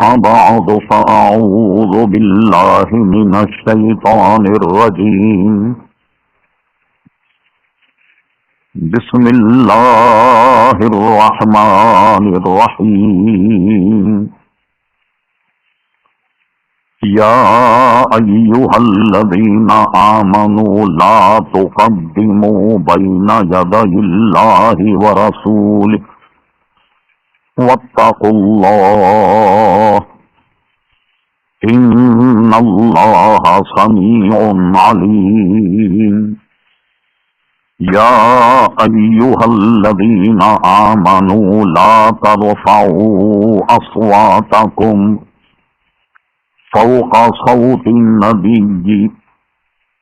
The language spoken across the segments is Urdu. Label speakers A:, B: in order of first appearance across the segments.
A: بعد فأعوذ بالله من الشيطان الرجيم. بسم الله الرحمن الرحيم. يا أيها الذين آمنوا لا تقدموا بين يدي الله ورسوله واتقوا الله إن الله سميع عليم. يا أيها الذين آمنوا لا ترفعوا أصواتكم فوق صوت النبي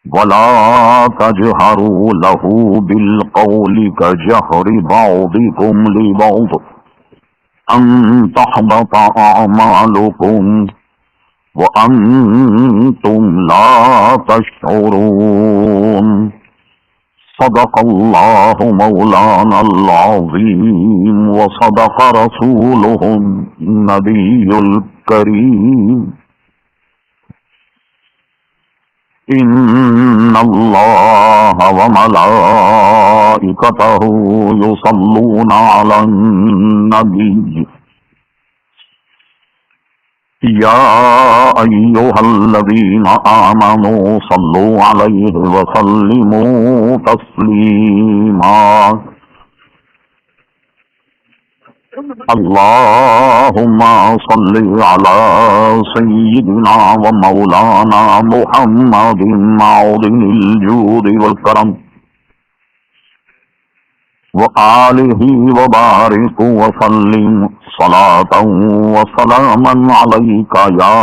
A: ولا تجهروا له بالقول كجهر بعضكم لبعض أن تحبط أعمالكم وأنتم لا تشعرون. صدق الله مولانا العظيم وصدق رسوله النبي الكريم. إن الله وملائكته يصلون على النبي يا أيها الذين آمنوا صلوا عليه وسلموا تسليما. اللهم صل على سيدنا ومولانا محمد معدن الجود والكرم وآله وبارك وسلم صلاة وسلاما عليك يا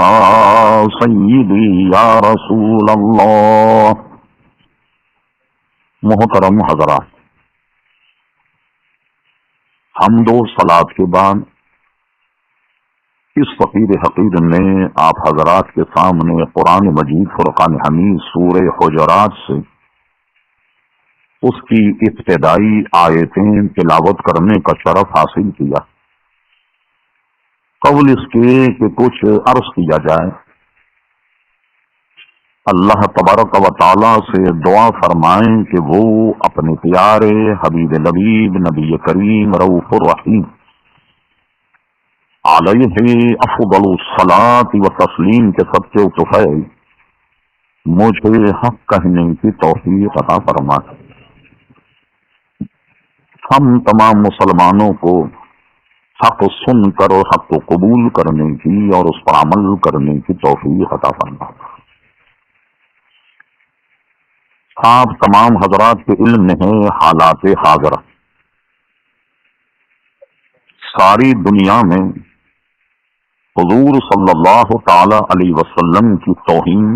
A: سيدي يا رسول الله. محترم حضرات، حمد و صلاۃ کے بعد اس فقیر حقیر نے آپ حضرات کے سامنے قرآن مجید فرقان حمید سورہ حجرات سے اس کی ابتدائی آیتیں تلاوت کرنے کا شرف حاصل کیا. قبل اس کے کہ کچھ عرض کیا جائے، اللہ تبارک و تعالی سے دعا فرمائیں کہ وہ اپنے پیارے حبیب لبیب نبی کریم رؤوف الرحیم علیہ افضل الصلاۃ و تسلیم کے سچے طفیل مجھے حق کہنے کی توفیق عطا فرمائے. ہم تمام مسلمانوں کو حق سن کر اور حق کو قبول کرنے کی اور اس پر عمل کرنے کی توفیق عطا فرمائے. آپ تمام حضرات کے علم میں ہے حالات حاضرہ. ساری دنیا میں حضور صلی اللہ تعالی علیہ وسلم کی توہین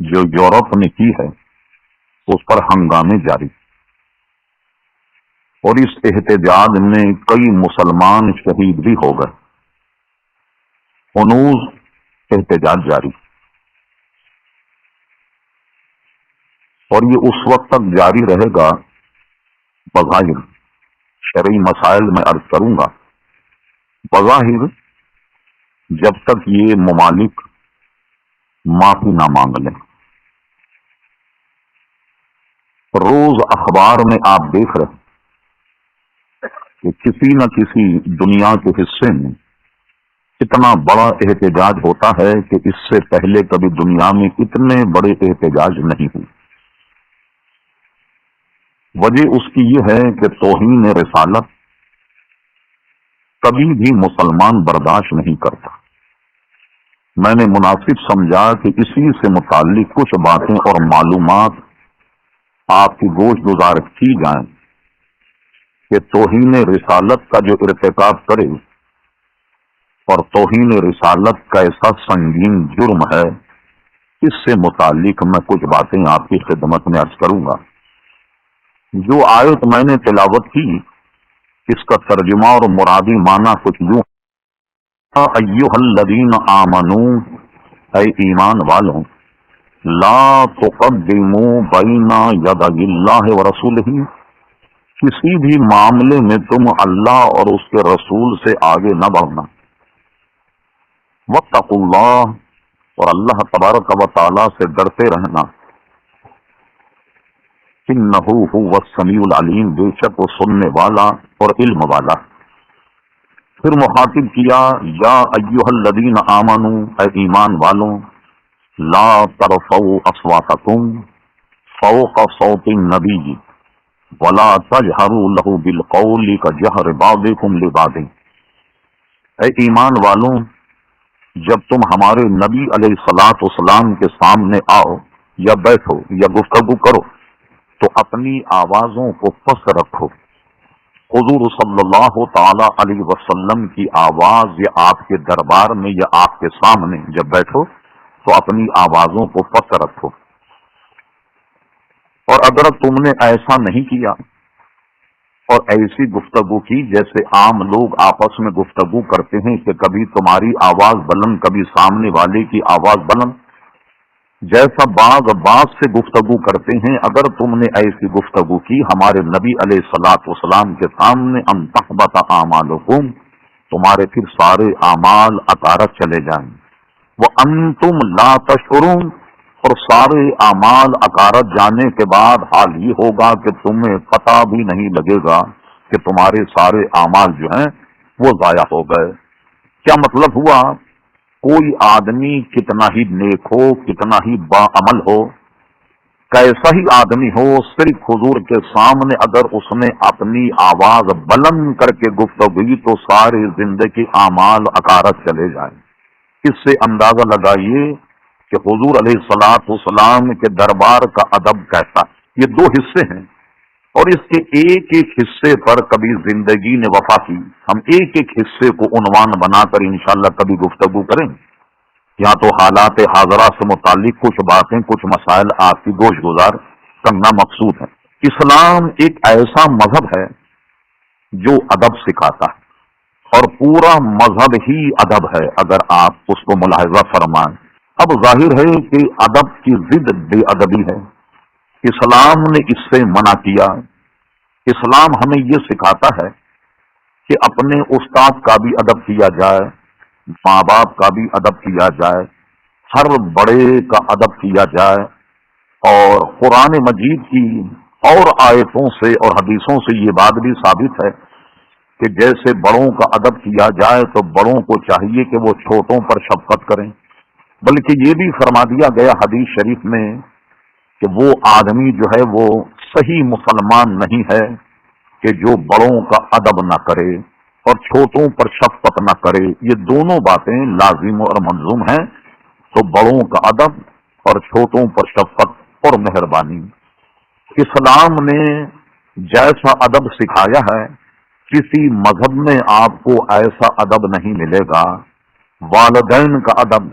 A: جو یورپ نے کی ہے اس پر ہنگامے جاری، اور اس احتجاج میں کئی مسلمان شہید بھی ہو گئے. ہنوز احتجاج جاری، اور یہ اس وقت تک جاری رہے گا. بظاہر شرعی مسائل میں عرض کروں گا، بظاہر جب تک یہ ممالک معافی نہ مانگ لیں. روز اخبار میں آپ دیکھ رہے کہ کسی نہ کسی دنیا کے حصے میں اتنا بڑا احتجاج ہوتا ہے کہ اس سے پہلے کبھی دنیا میں اتنے بڑے احتجاج نہیں ہوئے. وجہ اس کی یہ ہے کہ توہین رسالت کبھی بھی مسلمان برداشت نہیں کرتا. میں نے مناسب سمجھا کہ اسی سے متعلق کچھ باتیں اور معلومات آپ کی گوش گزار کی جائیں کہ توہین رسالت کا جو ارتکاب کرے اور توہین رسالت کا ایسا سنگین جرم ہے، اس سے متعلق میں کچھ باتیں آپ کی خدمت میں عرض کروں گا. جو آیت میں نے تلاوت کی اس کا ترجمہ اور مرادی معنی کچھ یوں: ایھا الذین آمنوا، اے ایمان والوں، لا تقدموا بین یدی اللہ ورسولہ، کسی بھی معاملے میں تم اللہ اور اس کے رسول سے آگے نہ بڑھنا. واتقوا اللہ، اور اللہ تبارک و تعالی سے ڈرتے رہنا. انہ هو السمیع العلیم، بے شک وہ سننے والا اور علم والا. پھر مخاطب کیا، یا ایھا الذین آمنوا، اے ایمان والوں، لا ترفعوا اصواتکم فوق صوت النبی ولا تجہروا له بالقول کجہر بعضکم لبعض. اے ایمان والوں، جب تم ہمارے نبی علیہ الصلوۃ والسلام کے سامنے آؤ یا بیٹھو یا گفتگو کرو تو اپنی آوازوں کو پست رکھو. حضور صلی اللہ تعالی علیہ وسلم کی آواز یا آپ کے دربار میں یا آپ کے سامنے جب بیٹھو تو اپنی آوازوں کو پست رکھو. اور اگر تم نے ایسا نہیں کیا اور ایسی گفتگو کی جیسے عام لوگ آپس میں گفتگو کرتے ہیں کہ کبھی تمہاری آواز بلند کبھی سامنے والے کی آواز بلند، جیسا باز سے گفتگو کرتے ہیں، اگر تم نے ایسی گفتگو کی ہمارے نبی علیہ الصلوۃ والسلام کے سامنے، ان تحبط اعمالکم، تمہارے پھر سارے اعمال عطارت چلے جائیں. وانتم لا تشعرون، اور سارے اعمال عطارت جانے کے بعد حال یہ ہوگا کہ تمہیں پتہ بھی نہیں لگے گا کہ تمہارے سارے اعمال جو ہیں وہ ضائع ہو گئے. کیا مطلب ہوا؟ کوئی آدمی کتنا ہی نیک ہو، کتنا ہی باعمل ہو، کیسا ہی آدمی ہو، صرف حضور کے سامنے اگر اس نے اپنی آواز بلند کر کے گفتگو کی تو سارے زندگی اعمال عطارت چلے جائیں. اس سے اندازہ لگائیے کہ حضور علیہ الصلوۃ والسلام کے دربار کا ادب کیسا. یہ دو حصے ہیں اور اس کے ایک ایک حصے پر کبھی زندگی نے وفا کی. ہم ایک ایک حصے کو عنوان بنا کر انشاءاللہ کبھی گفتگو کریں. یہاں تو حالات حاضرہ سے متعلق کچھ باتیں، کچھ مسائل آپ کی گوش گزار کرنا مقصود ہے. اسلام ایک ایسا مذہب ہے جو ادب سکھاتا ہے اور پورا مذہب ہی ادب ہے اگر آپ اس کو ملاحظہ فرمائیں. اب ظاہر ہے کہ ادب کی ضد بے ادبی ہے. اسلام نے اس سے منع کیا. اسلام ہمیں یہ سکھاتا ہے کہ اپنے استاد کا بھی ادب کیا جائے، ماں باپ کا بھی ادب کیا جائے، ہر بڑے کا ادب کیا جائے. اور قرآن مجید کی اور آیتوں سے اور حدیثوں سے یہ بات بھی ثابت ہے کہ جیسے بڑوں کا ادب کیا جائے تو بڑوں کو چاہیے کہ وہ چھوٹوں پر شفقت کریں. بلکہ یہ بھی فرما دیا گیا حدیث شریف میں کہ وہ آدمی جو ہے وہ صحیح مسلمان نہیں ہے کہ جو بڑوں کا ادب نہ کرے اور چھوٹوں پر شفقت نہ کرے. یہ دونوں باتیں لازم اور ملزوم ہیں. تو بڑوں کا ادب اور چھوٹوں پر شفقت اور مہربانی. اسلام نے جیسا ادب سکھایا ہے کسی مذہب میں آپ کو ایسا ادب نہیں ملے گا. والدین کا ادب،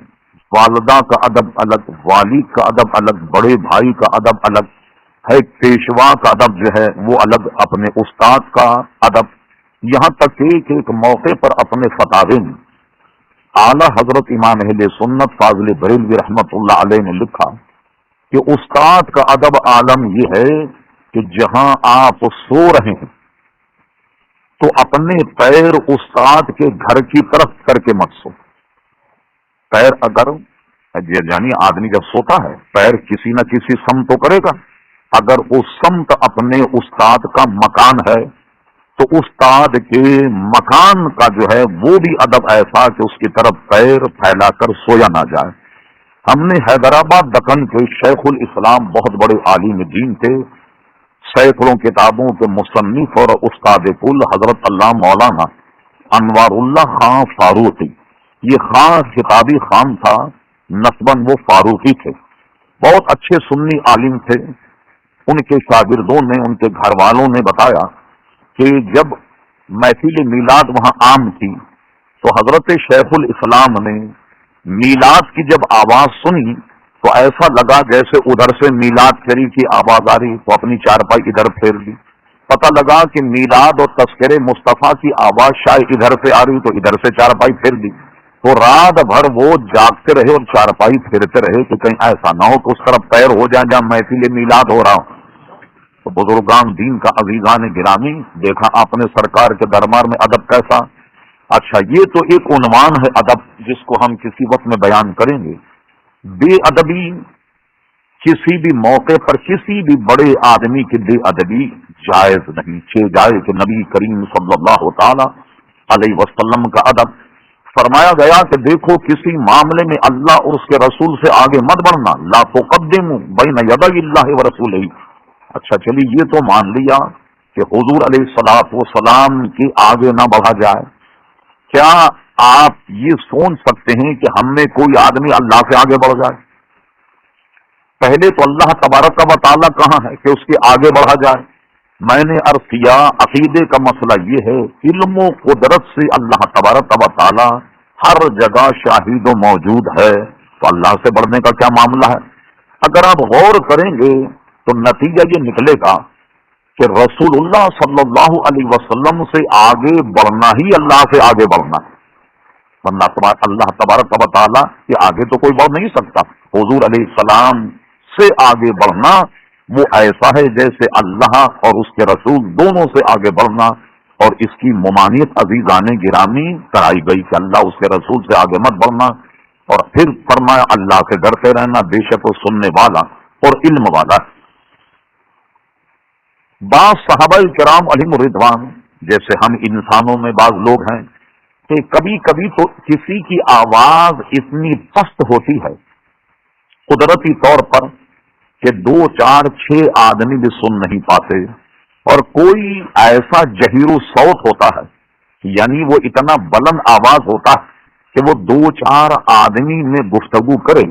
A: والدہ کا ادب الگ، والد کا ادب الگ، بڑے بھائی کا ادب الگ ہے، پیشوا کا ادب جو ہے وہ الگ، اپنے استاد کا ادب. یہاں تک کہ ایک موقع پر اپنے فتاوی میں اعلی حضرت امام اہل سنت فاضل بریلوی رحمت اللہ علیہ نے لکھا کہ استاد کا ادب عالم یہ ہے کہ جہاں آپ سو رہے ہیں تو اپنے پیر استاد کے گھر کی طرف کر کے مت سو. پیر اگر یعنی آدمی جب سوتا ہے پیر کسی نہ کسی سمت تو کرے گا. اگر اس سمت اپنے استاد کا مکان ہے تو استاد کے مکان کا جو ہے وہ بھی ادب ایسا کہ اس کی طرف پیر پھیلا کر سویا نہ جائے. ہم نے حیدرآباد دکن کے شیخ الاسلام بہت بڑے عالم دین تھے، سینکڑوں کتابوں کے مصنف اور استاد کل حضرت اللہ مولانا انوار اللہ خان فاروقی. یہ خان خطابی خان تھا، نسباً وہ فاروقی تھے. بہت اچھے سنی عالم تھے. ان کے شاگردوں نے، ان کے گھر والوں نے بتایا کہ جب محفل میلاد وہاں عام تھی تو حضرت شیخ الاسلام نے میلاد کی جب آواز سنی تو ایسا لگا جیسے ادھر سے میلاد شریف کی آواز آ رہی، تو اپنی چارپائی ادھر پھیر لی. پتہ لگا کہ میلاد اور تذکرے مصطفیٰ کی آواز شاید ادھر سے آ رہی، تو ادھر سے چارپائی پھیر لی. تو رات بھر وہ جاگتے رہے اور چارپائی پھیرتے رہے کہ کہیں ایسا نہ ہو کہ اس طرف پیر ہو جائے جہاں محفل میلاد ہو رہا ہو. تو بزرگان دین کا عزیزان گرامی، دیکھا آپ نے سرکار کے دربار میں ادب کیسا؟ اچھا، یہ تو ایک عنوان ہے ادب جس کو ہم کسی وقت میں بیان کریں گے۔ بے ادبی کسی بھی موقع پر کسی بھی بڑے آدمی کی بے ادبی جائز نہیں، جائز کہ نبی کریم صلی اللہ تعالی علیہ وسلم کا ادب فرمایا گیا کہ دیکھو کسی معاملے میں اللہ اور اس کے رسول سے آگے مت بڑھنا، لا تقدموا بین یدی اللہ ورسولہ۔ اچھا چلیے یہ تو مان لیا کہ حضور علیہ الصلوۃ والسلام کے آگے نہ بڑھا جائے۔ کیا آپ یہ سوچ سکتے ہیں کہ ہم میں کوئی آدمی اللہ سے آگے بڑھ جائے؟ پہلے تو اللہ تبارک و تعالیٰ کہاں ہے کہ اس کے آگے بڑھا جائے؟ میں نے عرض کیا عقیدے کا مسئلہ یہ ہے، علم و قدرت سے اللہ تبارک و تعالیٰ ہر جگہ شاہد و موجود ہے، تو اللہ سے بڑھنے کا کیا معاملہ ہے؟ اگر آپ غور کریں گے تو نتیجہ یہ نکلے گا کہ رسول اللہ صلی اللہ علیہ وسلم سے آگے بڑھنا ہی اللہ سے آگے بڑھنا ہے، ورنہ اللہ تبارک و تعالیٰ کے آگے تو کوئی بڑھ نہیں سکتا۔ حضور علیہ السلام سے آگے بڑھنا وہ ایسا ہے جیسے اللہ اور اس کے رسول دونوں سے آگے بڑھنا، اور اس کی ممانعت عزیزان گرامی کرائی گئی کہ اللہ اس کے رسول سے آگے مت بڑھنا، اور پھر فرمایا اللہ سے ڈرتے رہنا، بے شک وہ سننے والا اور علم والا۔ بعض صحابہ کرام علیہم رضوان، جیسے ہم انسانوں میں بعض لوگ ہیں کہ کبھی کبھی تو کسی کی آواز اتنی پست ہوتی ہے قدرتی طور پر کہ 2 4 6 آدمی بھی سن نہیں پاتے، اور کوئی ایسا جہیر صوت ہوتا ہے، یعنی وہ اتنا بلند آواز ہوتا ہے کہ وہ 2 4 آدمی میں گفتگو کرے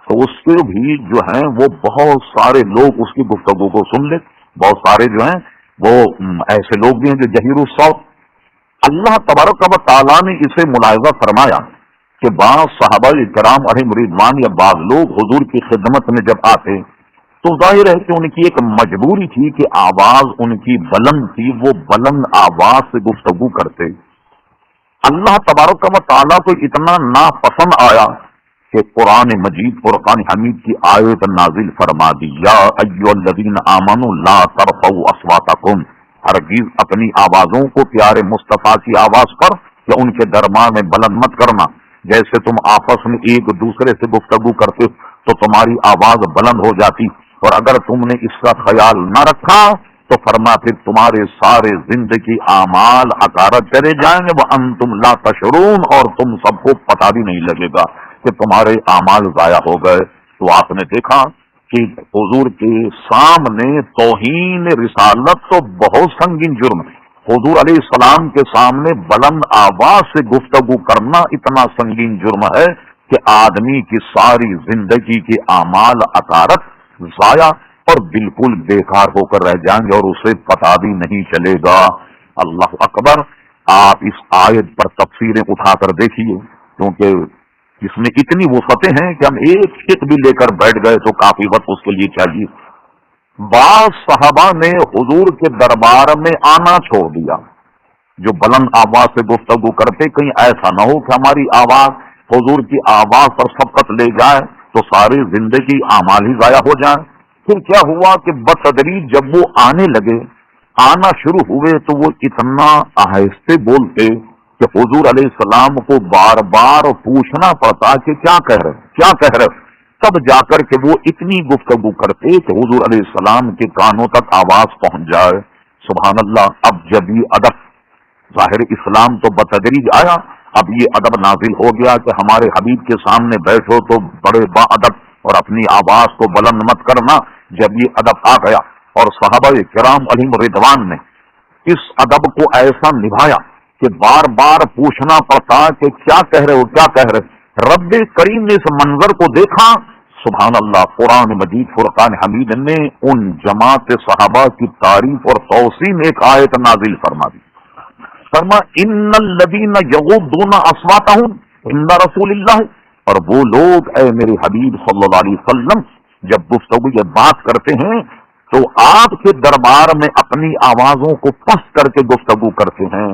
A: تو اس کے بھی جو ہیں وہ بہت سارے لوگ اس کی گفتگو کو سن لے، بہت سارے جو ہیں وہ ایسے لوگ بھی ہیں جو جہیر الصوت۔ اللہ تبارک و تعالیٰ نے اسے ملاحظہ فرمایا کہ بعض صحابہ کرام علیہم رضوان یا بعض لوگ حضور کی خدمت میں جب آتے تو ظاہر ہے کہ ان کی ایک مجبوری تھی کہ آواز ان کی بلند تھی، وہ بلند آواز سے گفتگو کرتے۔ اللہ تبارک و تعالیٰ کو اتنا ناپسند آیا کہ قرآن مجید فرقان حمید کی آیت نازل فرما دی، یا ایھا الذین آمنوا لا ترفعوا اصواتکم، ہرگز اپنی آوازوں کو پیارے مصطفیٰ کی آواز پر یا ان کے دربار میں بلند مت کرنا۔ جیسے تم آپس میں ایک دوسرے سے گفتگو کرتے تو تمہاری آواز بلند ہو جاتی، اور اگر تم نے اس کا خیال نہ رکھا تو فرما پھر تمہارے سارے زندگی اعمال حقارت چلے جائیں گے، وانتم لا تشعرون، اور تم سب کو پتہ بھی نہیں لگے گا کہ تمہارے اعمال ضائع ہو گئے۔ تو آپ نے دیکھا کہ حضور کے سامنے توہین رسالت تو بہت سنگین جرم ہے، حضور علیہ السلام کے سامنے بلند آواز سے گفتگو کرنا اتنا سنگین جرم ہے کہ آدمی کی ساری زندگی کے اعمال عقارت ضائع اور بالکل بیکار ہو کر رہ جائیں گے، اور اسے پتہ بھی نہیں چلے گا۔ اللہ اکبر۔ آپ اس آیت پر تفسیریں اٹھا کر دیکھیے، کیونکہ اس میں اتنی وسعتیں ہیں کہ ہم ایک بھی لے کر بیٹھ گئے تو کافی وقت اس کے لیے چاہیے۔ بعض صحابہ نے حضور کے دربار میں آنا چھوڑ دیا، جو بلند آواز سے گفتگو کرتے، کہیں ایسا نہ ہو کہ ہماری آواز حضور کی آواز پر سبقت لے جائے تو ساری زندگی اعمال ہی ضائع ہو جائیں۔ پھر کیا ہوا کہ بتدریج جب وہ آنے لگے، آنا شروع ہوئے تو وہ اتنا آہستہ بولتے کہ حضور علیہ السلام کو بار بار پوچھنا پڑتا کہ کیا کہہ رہے، تب جا کر کے وہ اتنی گفتگو کرتے کہ حضور علیہ السلام کے کانوں تک آواز پہنچ جائے۔ سبحان اللہ۔ اب جب یہ ادب، ظاہر اسلام تو بتدریج آیا، اب یہ ادب نازل ہو گیا کہ ہمارے حبیب کے سامنے بیٹھو تو بڑے با ادب اور اپنی آواز کو بلند مت کرنا۔ جب یہ ادب آ گیا اور صحابہ کرام علیہم رضوان نے اس ادب کو ایسا نبھایا کہ بار بار پوچھنا پڑتا کہ کیا کہہ رہے۔ رب کریم نے اس منظر کو دیکھا، سبحان اللہ، قرآن مجید فرقان حمید نے ان جماعت صحابہ کی تعریف اور توسیع میں ایک آیت نازل فرما دی۔ فرما ان الذین یغضون اصواتهم عند رسول اللہ، اور وہ لوگ اے میرے حبیب صلی اللہ علیہ وسلم جب گفتگو یا بات کرتے ہیں تو آپ کے دربار میں اپنی آوازوں کو پست کر کے گفتگو کرتے ہیں۔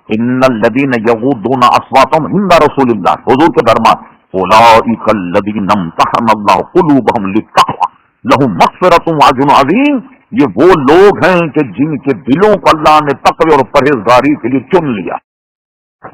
A: ان الذین یغضون اصواتهم عند رسول اللہ، حضور کے دربار، اولئک الذین امتحن اللہ قلوبهم للتقوی لهم مغفرۃ واجر عظیم، یہ وہ لوگ ہیں کہ جن کے دلوں کو اللہ نے تقوی اور پرہیزگاری کے لیے چن لیا.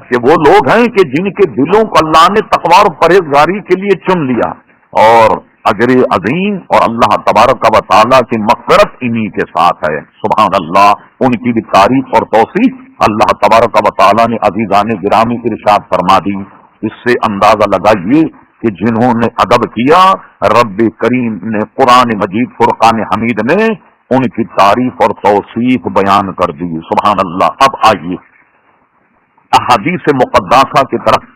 A: کہ وہ لوگ ہیں کہ جن کے دلوں کو اللہ نے تقوی اور پرہیزگاری کے لیے چن لیا، اور اجر عظیم اور اللہ تبارک و تعالیٰ کی مغفرت انہی کے ساتھ ہے. سبحان اللہ، ان کی بھی تعریف اور توصیف اللہ تبارک و تعالیٰ نے عزیزان گرامی ارشاد فرما دی. اس سے اندازہ لگائیے کہ جنہوں نے ادب کیا رب کریم نے قرآن مجید فرقان حمید میں ان کی تعریف اور توصیف بیان کر دی. سبحان اللہ. اب آئیے احادیث مقدسہ کی طرف.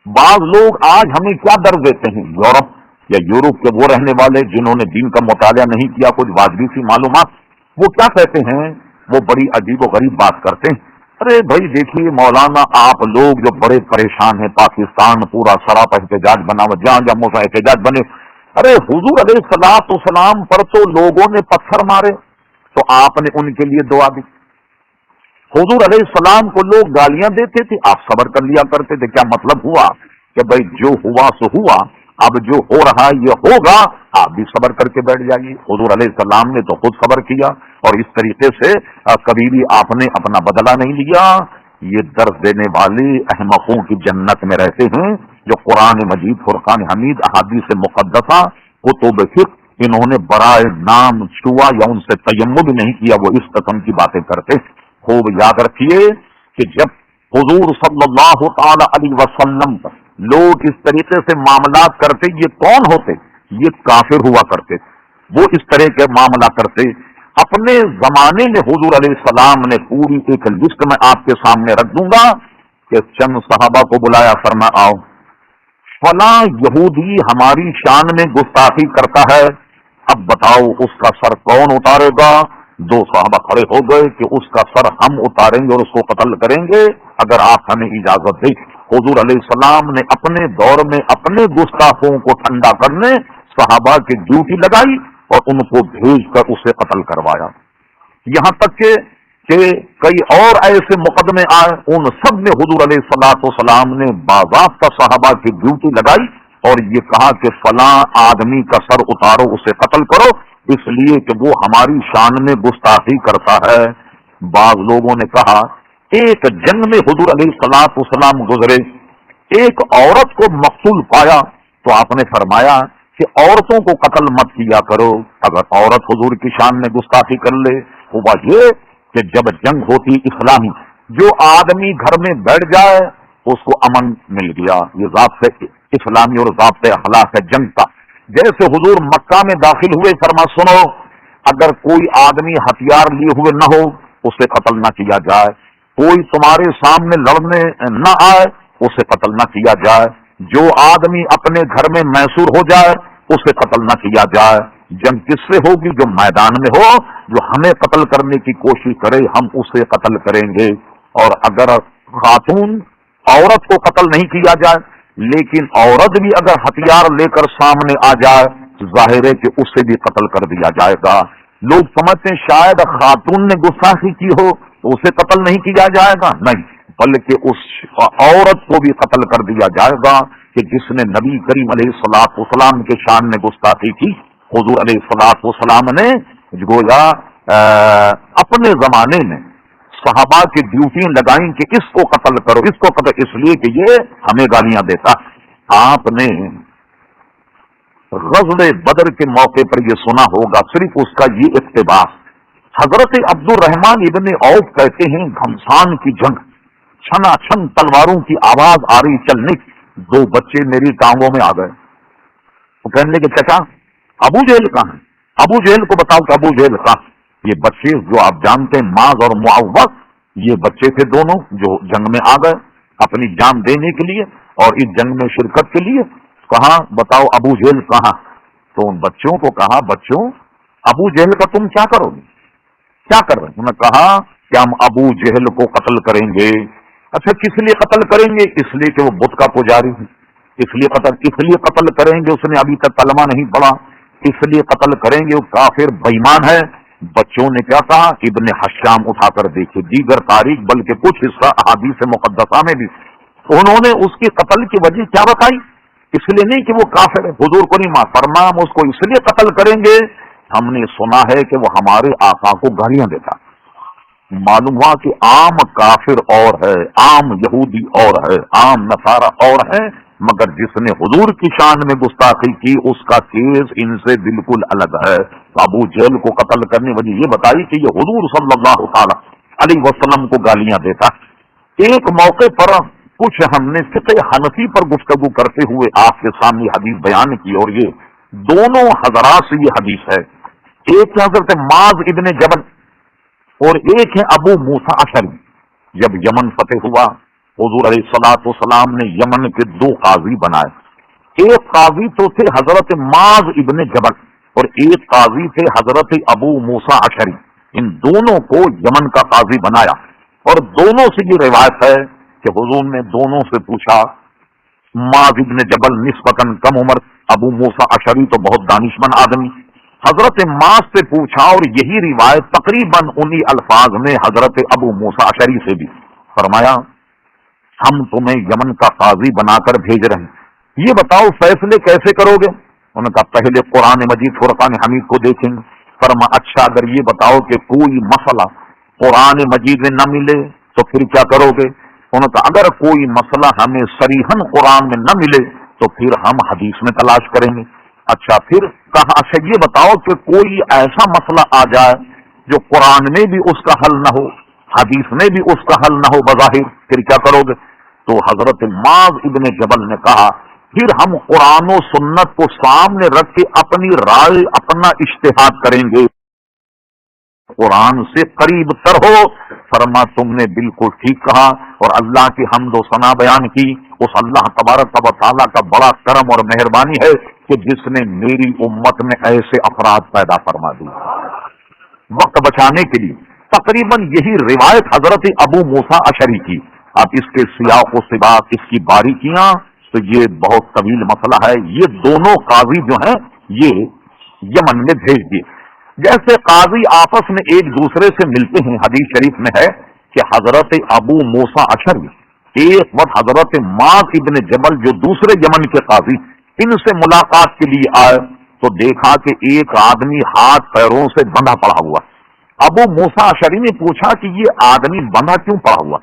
A: بعض لوگ آج ہمیں کیا درد دیتے ہیں، یورپ یا یورپ کے وہ رہنے والے جنہوں نے دین کا مطالعہ نہیں کیا، کچھ واجبی سی معلومات، وہ کیا کہتے ہیں، وہ بڑی عجیب و غریب بات کرتے ہیں. ارے بھائی دیکھیے مولانا، آپ لوگ جو بڑے پریشان ہیں، پاکستان پورا سراپ احتجاج بنا ہوا، جہاں جہاں موسا احتجاج بنے، ارے حضور علیہ الصلوۃ والسلام پر تو لوگوں نے پتھر مارے تو آپ نے ان کے لیے دعا دی. حضور علیہ السلام کو لوگ گالیاں دیتے تھے، آپ صبر کر لیا کرتے تھے. کیا مطلب ہوا کہ بھائی جو ہوا سو ہوا، اب جو ہو رہا ہے یہ ہوگا، آپ بھی صبر کر کے بیٹھ جائیے. حضور علیہ السلام نے تو خود صبر کیا، اور اس طریقے سے کبھی بھی آپ نے اپنا بدلہ نہیں لیا. یہ درس دینے والے احمقوں کی جنت میں رہتے ہیں، جو قرآن مجید، فرقان حمید، احادیث مقدسہ، کتب فقہ، انہوں نے برائے نام چھوا یا ان سے تیمم بھی نہیں کیا، وہ اس قسم کی باتیں کرتے. خوب یاد رکھیے کہ جب حضور صلی اللہ تعالی علیہ وسلم پر لوگ اس طریقے سے معاملات کرتے، یہ کون ہوتے؟ یہ کافر ہوا کرتے، وہ اس طرح کے معاملہ کرتے. اپنے زمانے میں حضور علیہ السلام نے پوری ایک لسٹ میں آپ کے سامنے رکھ دوں گا کہ چند صحابہ کو بلایا، فرما آؤ فلاں یہودی ہماری شان میں گستاخی کرتا ہے، اب بتاؤ اس کا سر کون اتارے گا؟ دو صحابہ کھڑے ہو گئے کہ اس کا سر ہم اتاریں گے اور اس کو قتل کریں گے اگر آپ ہمیں اجازت دیں. حضور علیہ السلام نے اپنے دور میں اپنے گستاخوں کو ٹھنڈا کرنے صحابہ کی ڈیوٹی لگائی اور ان کو بھیج کر اسے قتل کروایا. یہاں تک کہ کئی اور ایسے مقدمے آئے، ان سب میں حضور علیہ السلام نے باضابطہ صحابہ کی ڈیوٹی لگائی اور یہ کہا کہ فلاں آدمی کا سر اتارو، اسے قتل کرو، اس لیے کہ وہ ہماری شان میں گستاخی کرتا ہے. بعض لوگوں نے کہا ایک جنگ میں حضور علیہ السلام گزرے، ایک عورت کو مقتول پایا تو آپ نے فرمایا کہ عورتوں کو قتل مت کیا کرو اگر عورت حضور کی شان میں گستاخی کر لے. ہوا یہ کہ جب جنگ ہوتی اسلامی، جو آدمی گھر میں بیٹھ جائے اس کو امن مل گیا. یہ ضابطۂ اسلامی اور ضابطۂ اخلاق ہے جنگ کا. جیسے حضور مکہ میں داخل ہوئے، فرما سنو اگر کوئی آدمی ہتھیار لیے ہوئے نہ ہو اسے قتل نہ کیا جائے، کوئی تمہارے سامنے لڑنے نہ آئے اسے قتل نہ کیا جائے، جو آدمی اپنے گھر میں میسور ہو جائے اسے قتل نہ کیا جائے. جنگ کس سے ہوگی؟ جو میدان میں ہو، جو ہمیں قتل کرنے کی کوشش کرے ہم اسے قتل کریں گے. اور اگر خاتون عورت کو قتل نہیں کیا جائے، لیکن عورت بھی اگر ہتھیار لے کر سامنے آ جائے ظاہر ہے کہ اسے بھی قتل کر دیا جائے گا. لوگ سمجھتے ہیں شاید خاتون نے گستاخی کی ہو تو اسے قتل نہیں کیا جائے گا، نہیں، بلکہ اس عورت کو بھی قتل کر دیا جائے گا کہ جس نے نبی کریم علیہ الصلوۃ والسلام کے شان میں گستاخی کی. حضور علیہ الصلوۃ والسلام نے گویا اپنے زمانے میں صحابہ کی ڈیوٹیاں لگائیں کہ اس کو قتل کرو، اس کو قتل، اس لیے کہ یہ ہمیں گالیاں دیتا. آپ نے غزوہ بدر کے موقع پر یہ سنا ہوگا، صرف اس کا یہ اقتباس. حضرت عبد الرحمن ابن عوف کہتے ہیں گھمسان کی جنگ، چھنا چھن تلواروں کی آواز آ رہی چلنے کی، دو بچے میری ٹانگوں میں آ گئے. وہ کہنے لگے چچا ابو جہل کہاں ہے؟ ابو جہل کو بتاؤ کہ ابو جہل کہاں؟ یہ بچے جو آپ جانتے ہیں معاذ اور معوذ، یہ بچے تھے دونوں جو جنگ میں آ گئے اپنی جان دینے کے لیے اور اس جنگ میں شرکت کے لیے. کہاں بتاؤ ابو جہل کہاں؟ تو ان بچوں کو کہا بچوں ابو جہل کا تم کیا کرو گے؟ کیا کر رہے ہیں؟ انہوں نے کہا کہ ہم ابو جہل کو قتل کریں گے. اچھا کس لیے قتل کریں گے؟ اس لیے کہ وہ بت کا پجاری ہے، اس لیے قتل کریں گے، اس نے ابھی تک کلمہ نہیں پڑھا، اس لیے قتل کریں گے، وہ کافر بےایمان ہے. بچوں نے کیا کہا؟ ابن حشام اٹھا کر دیکھے دیگر تاریخ بلکہ کچھ حصہ احادیث مقدسہ میں بھی انہوں نے اس کی قتل کی وجہ کیا بتائی؟ اس لیے نہیں کہ وہ کافر ہے، حضور کو نہیں فرمایا ہم اس کو اس لیے قتل کریں گے ہم نے سنا ہے کہ وہ ہمارے آقا کو گالیاں دیتا. معلوم ہوا کہ عام کافر اور ہے، عام یہودی اور ہے، عام نصارہ اور ہے، مگر جس نے حضور کی شان میں گستاخی کی اس کا کیس ان سے بالکل الگ ہے. ابو جہل کو قتل کرنے وجہ یہ بتائی کہ یہ حضور صلی اللہ تعالی علیہ وسلم کو گالیاں دیتا. ایک موقع پر کچھ ہم نے فقہ حنفی پر گفتگو کرتے ہوئے آپ کے سامنے حدیث بیان کی، اور یہ دونوں حضرات سے یہ حدیث ہے. ایک حضرت معاذ ابن جبل اور ایک ہے ابو موسیٰ اشعری. جب یمن فتح ہوا حضور علیہ الصلوۃ والسلام نے یمن کے دو قاضی بنائے. ایک قاضی تو تھے حضرت معاذ ابن جبل اور ایک قاضی تھے حضرت ابو موسیٰ اشعری. ان دونوں کو یمن کا قاضی بنایا اور دونوں سے یہ روایت ہے کہ حضور نے دونوں سے پوچھا. معاذ ابن جبل نسبتاً کم عمر، ابو موسیٰ اشعری تو بہت دانشمند آدمی. حضرت معاذ سے پوچھا اور یہی روایت تقریباً انہی الفاظ میں حضرت ابو موسیٰ اشعری سے بھی. فرمایا ہم تمہیں یمن کا قاضی بنا کر بھیج رہے ہیں، یہ بتاؤ فیصلے کیسے کرو گے؟ انہوں نے کہا پہلے قرآن مجید فرقان حمید کو دیکھیں گے. فرما اچھا اگر یہ بتاؤ کہ کوئی مسئلہ قرآن مجید میں نہ ملے تو پھر کیا کرو گے؟ انہوں نے کہا اگر کوئی مسئلہ ہمیں صریحاً قرآن میں نہ ملے تو پھر ہم حدیث میں تلاش کریں گے. اچھا پھر کہا اچھا یہ بتاؤ کہ کوئی ایسا مسئلہ آ جائے جو قرآن میں بھی اس کا حل نہ ہو، حدیث میں بھی اس کا حل نہ ہو بظاہر، پھر کیا کرو گے؟ تو حضرت معاذ ابن جبل نے کہا پھر ہم قرآن و سنت کو سامنے رکھ کے اپنی رائے، اپنا اجتہاد کریں گے، قرآن سے قریب تر ہو. فرما تم نے بالکل ٹھیک کہا اور اللہ کی حمد و ثنا بیان کی. اس اللہ تبارک و تعالیٰ کا بڑا کرم اور مہربانی ہے کہ جس نے میری امت میں ایسے افراد پیدا فرما دی. وقت بچانے کے لیے تقریباً یہی روایت حضرت ابو موسیٰ اشعری کی. اب اس کے سیاق و سباق، اس کی باریکیاں تو یہ بہت طویل مسئلہ ہے. یہ دونوں قاضی جو ہیں یہ یمن میں بھیج دیے. جیسے قاضی آپس میں ایک دوسرے سے ملتے ہیں، حدیث شریف میں ہے کہ حضرت ابو موسیٰ اشعری ایک وقت حضرت معاذ ابن جبل جو دوسرے یمن کے قاضی ان سے ملاقات کے لیے آئے تو دیکھا کہ ایک آدمی ہاتھ پیروں سے بندھا پڑا ہوا. ابو موسیٰ اشعری نے پوچھا کہ یہ آدمی بندھا کیوں پڑا ہوا،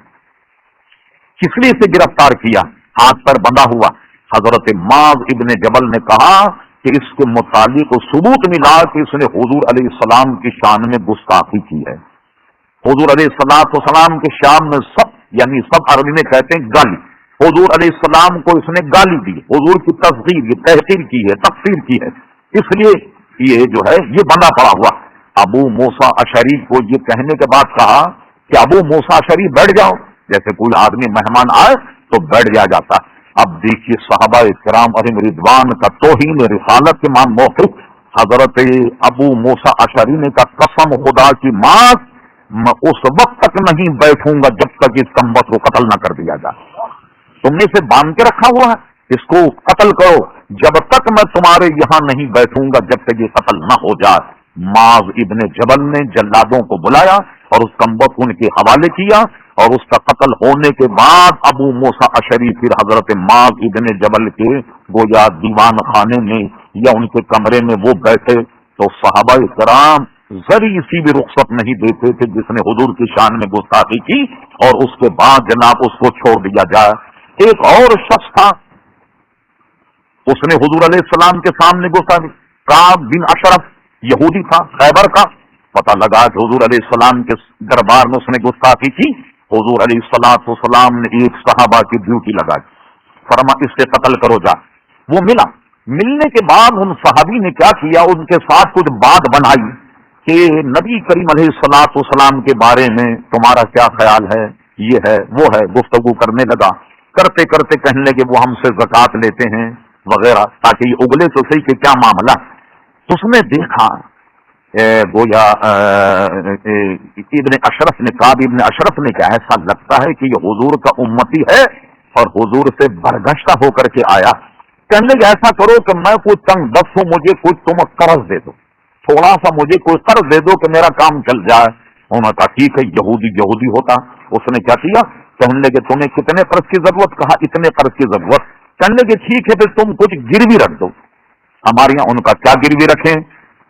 A: کس لیے سے گرفتار کیا، ہاتھ پر بندھا ہوا؟ حضرت معاذ ابن جبل نے کہا کہ اس کے متعلق ثبوت ملا کہ اس نے حضور علیہ السلام کی شان میں گستاخی کی ہے. حضور علیہ السلام کے شان میں سب یعنی سب عربی میں کہتے ہیں گالی. حضور علیہ السلام کو اس نے گالی دی، حضور کی تصغیر کی، تحقیر کی ہے، تقصیر کی ہے، اس لیے یہ جو ہے یہ بندہ پڑا ہوا. ابو موسیٰ اشعری کو یہ کہنے کے بعد کہا کہ ابو موسیٰ اشعری بیٹھ جاؤ، جیسے کوئی آدمی مہمان آئے تو بیٹھ جایا جاتا. اب دیکھیے صحابہ کرام علیہم رضوان کا توہین رسالت کے موقف. حضرت ابو موسیٰ اشعری نے کہا قسم خدا کی ماں میں اس وقت تک نہیں بیٹھوں گا جب تک اس کمبخت کو قتل نہ کر دیا جائے. تم نے اسے باندھ کے رکھا ہوا ہے، اس کو قتل کرو، جب تک میں تمہارے یہاں نہیں بیٹھوں گا جب تک یہ قتل نہ ہو جائے. معاذ ابن جبل نے جلادوں کو بلایا اور اس کمبخت ان کے حوالے کیا اور اس کا قتل ہونے کے بعد ابو موسیٰ اشعری پھر حضرت معاذ ابن جبل کے گویا دیوان خانے میں یا ان کے کمرے میں وہ بیٹھے تو صحابہ کرام ذری سی بھی رخصت نہیں دیتے تھے جس نے حضور کی شان میں گستاخی کی اور اس کے بعد جناب اس کو چھوڑ دیا جائے. ایک اور شخص تھا، اس نے حضور علیہ السلام کے سامنے گستاخی، کعب بن اشرف یہودی تھا خیبر کا. پتہ لگا کہ حضور علیہ السلام کے دربار میں اس نے گستاخی کی. حضور علیہ الصلوۃ والسلام نے ایک صحابہ کی ڈیوٹی لگائی، فرما اس سے قتل کرو جا. وہ ملا، ملنے کے بعد ان صحابی نے کیا کیا، ان کے ساتھ کچھ بات بنائی کہ نبی کریم علیہ الصلوۃ والسلام کے بارے میں تمہارا کیا خیال ہے، یہ ہے وہ ہے. گفتگو کرنے لگا، کرتے کرتے کہنے لگے وہ ہم سے زکوٰۃ لیتے ہیں وغیرہ، تاکہ یہ اگلے تو صحیح کہ کیا معاملہ. اس نے دیکھا گویا ابن اشرف نے کہا، ابن اشرف نے کہا ایسا لگتا ہے کہ یہ حضور کا امتی ہے اور حضور سے برگشتہ ہو کر کے آیا. کہنے لگے ایسا کرو کہ میں کوئی تنگ دست ہوں، مجھے کوئی تم قرض دے دو، تھوڑا سا مجھے کوئی قرض دے دو کہ میرا کام چل جائے. انہوں نے کہا ٹھیک ہے، یہودی ہوتا. اس نے کیا کیا، کہنے لگے تمہیں کتنے قرض کی ضرورت، کہا اتنے قرض کی ضرورت. کہنے لگے ٹھیک ہے پھر تم کچھ گروی رکھ دو ہمارے یہاں. ان کا کیا گروی رکھیں؟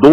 A: 2